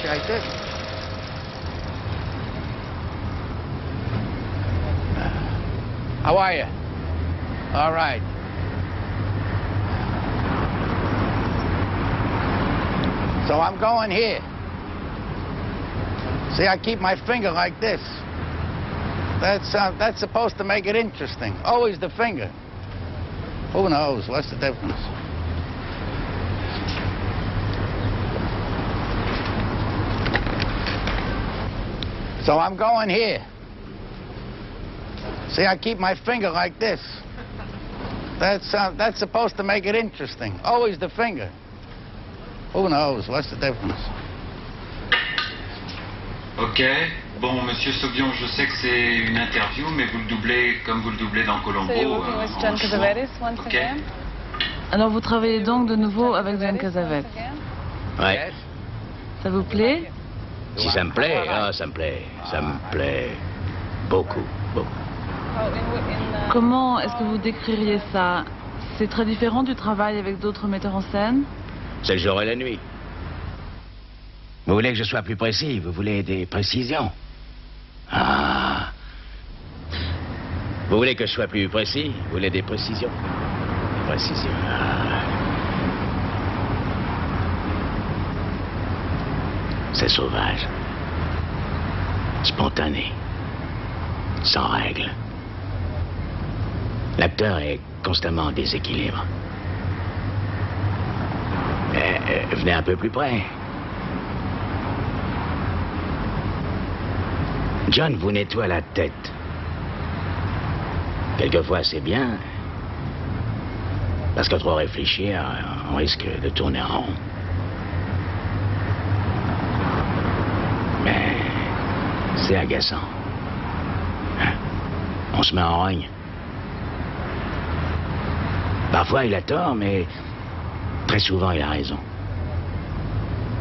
like this. How are you? All right. So I'm going here. See, I keep my finger like this. That's supposed to make it interesting. Always the finger. Who knows? What's the difference? So I'm going here. See, I keep my finger like this. That's supposed to make it interesting. Always the finger. Who knows? What's the difference? Ok. Bon, Monsieur Sauvion, je sais que c'est une interview, mais vous le doublez comme vous le doublez dans Colombo. So you're working with John Cassavetes once Okay. again? Alors vous travaillez donc de nouveau avec John Cassavetes. Ouais. Ça vous plaît? Si ça me plaît, ah, ça me plaît. Ça me plaît beaucoup, beaucoup. Comment est-ce que vous décririez ça? C'est très différent du travail avec d'autres metteurs en scène? C'est le jour et la nuit. Vous voulez que je sois plus précis? Vous voulez des précisions? Ah. Vous voulez que je sois plus précis? Vous voulez des précisions? Des précisions. Ah. C'est sauvage. Spontané. Sans règles. L'acteur est constamment en déséquilibre. Venez un peu plus près. John vous nettoie la tête. Quelquefois, c'est bien. Parce qu'à trop réfléchir, on risque de tourner en rond. Mais c'est agaçant. Hein? On se met en rogne. Parfois, il a tort, mais très souvent, il a raison.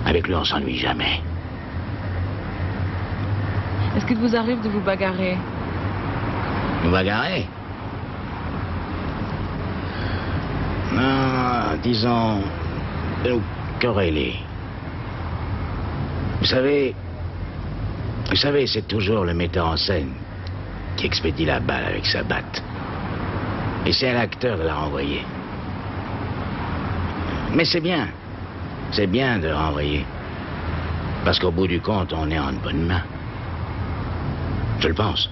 Avec lui, on s'ennuie jamais. Est-ce qu'il vous arrive de vous bagarrer? Nous bagarrer? Non, disons, de nous quereller. Vous savez, c'est toujours le metteur en scène qui expédie la balle avec sa batte. Et c'est à l'acteur de la renvoyer. Mais c'est bien. C'est bien de renvoyer. Parce qu'au bout du compte, on est en bonne main. Je le pense.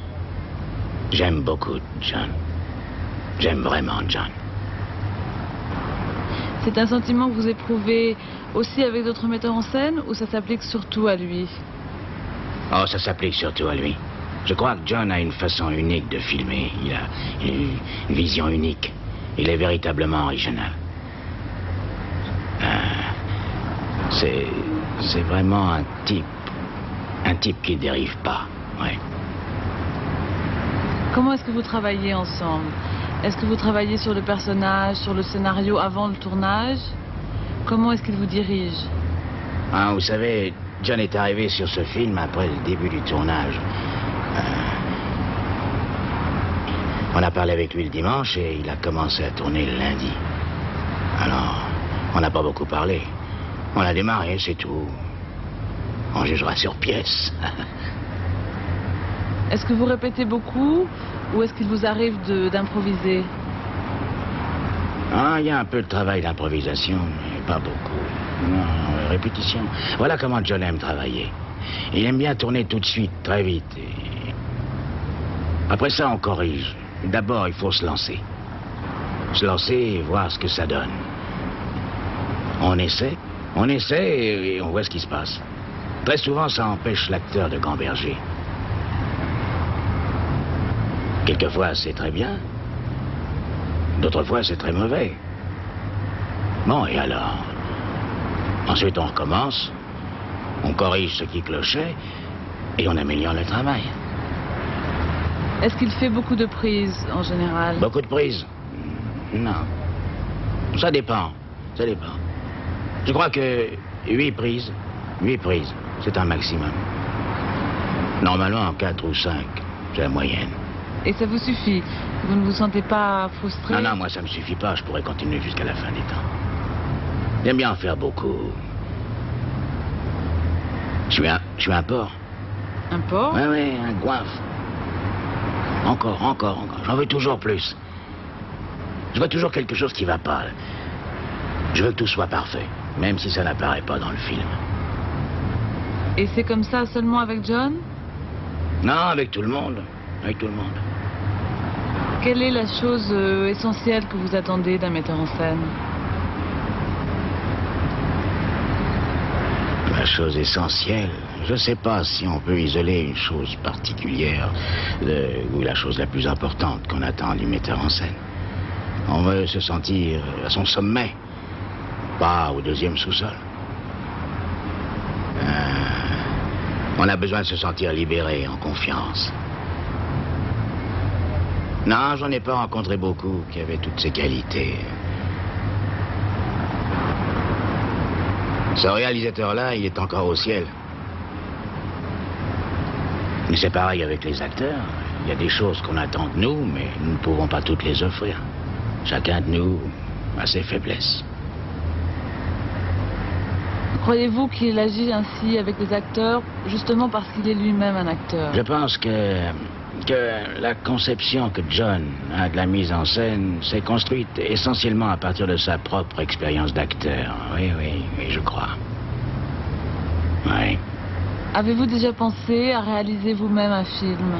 J'aime beaucoup John. J'aime vraiment John. C'est un sentiment que vous éprouvez aussi avec d'autres metteurs en scène ou ça s'applique surtout à lui? Oh, ça s'applique surtout à lui. Je crois que John a une façon unique de filmer. Il a une vision unique. Il est véritablement original. C'est vraiment un type qui dérive pas, ouais. Comment est-ce que vous travaillez ensemble? Est-ce que vous travaillez sur le personnage, sur le scénario avant le tournage? Comment est-ce qu'il vous dirige? Ah, vous savez, John est arrivé sur ce film après le début du tournage. On a parlé avec lui le dimanche et il a commencé à tourner le lundi. Alors, on n'a pas beaucoup parlé. On a démarré, c'est tout. On jugera sur pièce. Est-ce que vous répétez beaucoup ou est-ce qu'il vous arrive d'improviser? Ah, il y a un peu de travail d'improvisation, mais pas beaucoup. Non, répétition. Voilà comment John aime travailler. Il aime bien tourner tout de suite, très vite. Et... après ça, on corrige. D'abord, il faut se lancer. Se lancer et voir ce que ça donne. On essaie et on voit ce qui se passe. Très souvent, ça empêche l'acteur de gamberger. Quelquefois, c'est très bien. D'autres fois, c'est très mauvais. Bon, et alors? Ensuite, on recommence. On corrige ce qui clochait et on améliore le travail. Est-ce qu'il fait beaucoup de prises, en général? Beaucoup de prises? Non. Ça dépend. Ça dépend. Je crois que 8 prises, c'est un maximum. Normalement, 4 ou 5, c'est la moyenne. Et ça vous suffit? Vous ne vous sentez pas frustré? Non, moi, ça me suffit pas. Je pourrais continuer jusqu'à la fin des temps. J'aime bien en faire beaucoup. Je suis un porc. Un porc? Oui, un goinfre. Encore. J'en veux toujours plus. Je vois toujours quelque chose qui va pas. Je veux que tout soit parfait, même si ça n'apparaît pas dans le film. Et c'est comme ça seulement avec John? Non, avec tout le monde. Avec tout le monde. Quelle est la chose essentielle que vous attendez d'un metteur en scène? La chose essentielle, je ne sais pas si on peut isoler une chose particulière ou la chose la plus importante qu'on attend du metteur en scène. On veut se sentir à son sommet, pas au deuxième sous-sol. On a besoin de se sentir libéré, en confiance. Non, j'en ai pas rencontré beaucoup qui avaient toutes ces qualités. Ce réalisateur-là, il est encore au ciel. Mais c'est pareil avec les acteurs. Il y a des choses qu'on attend de nous, mais nous ne pouvons pas toutes les offrir. Chacun de nous a ses faiblesses. Croyez-vous qu'il agit ainsi avec les acteurs, justement parce qu'il est lui-même un acteur? Je pense que la conception que John a de la mise en scène s'est construite essentiellement à partir de sa propre expérience d'acteur. Oui, je crois. Oui. Avez-vous déjà pensé à réaliser vous-même un film?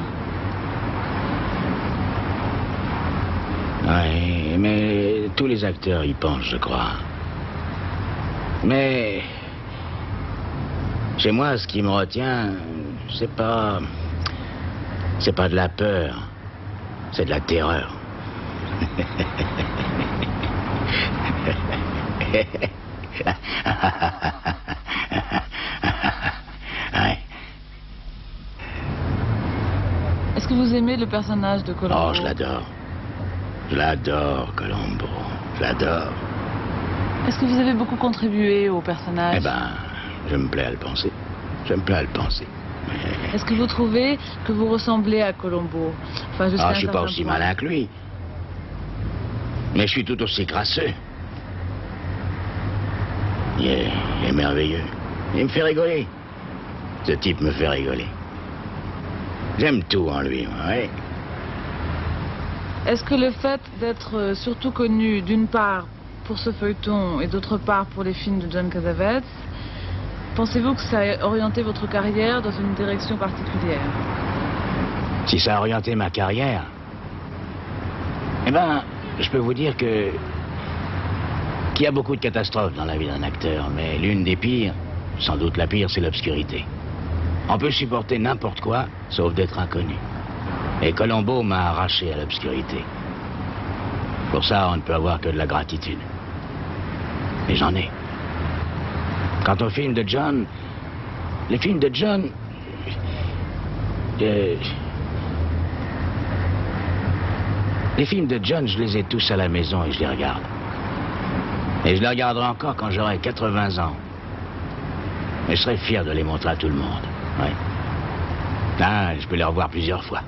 Oui, mais tous les acteurs y pensent, je crois. Mais chez moi, ce qui me retient, c'est pas de la peur, c'est de la terreur. Ouais. Est-ce que vous aimez le personnage de Colombo? Oh, je l'adore. Je l'adore, Colombo. Je l'adore. Est-ce que vous avez beaucoup contribué au personnage? Eh ben, je me plais à le penser. Est-ce que vous trouvez que vous ressemblez à Colombo? Enfin, je suis pas aussi malin que lui. Mais je suis tout aussi crasseux. Il est merveilleux. Il me fait rigoler. Ce type me fait rigoler. J'aime tout en lui, oui. Est-ce que le fait d'être surtout connu, d'une part, pour ce feuilleton et d'autre part pour les films de John Cassavetes, pensez-vous que ça a orienté votre carrière dans une direction particulière? Si ça a orienté ma carrière, eh ben, je peux vous dire qu'il y a beaucoup de catastrophes dans la vie d'un acteur, mais l'une des pires, sans doute la pire, c'est l'obscurité. On peut supporter n'importe quoi, sauf d'être inconnu. Et Colombo m'a arraché à l'obscurité. Pour ça, on ne peut avoir que de la gratitude. Et j'en ai. Quant aux films de John, les films de John... Les films de John, je les ai tous à la maison et je les regarde. Et je les regarderai encore quand j'aurai 80 ans. Mais je serai fier de les montrer à tout le monde. Oui. Ah, je peux les revoir plusieurs fois.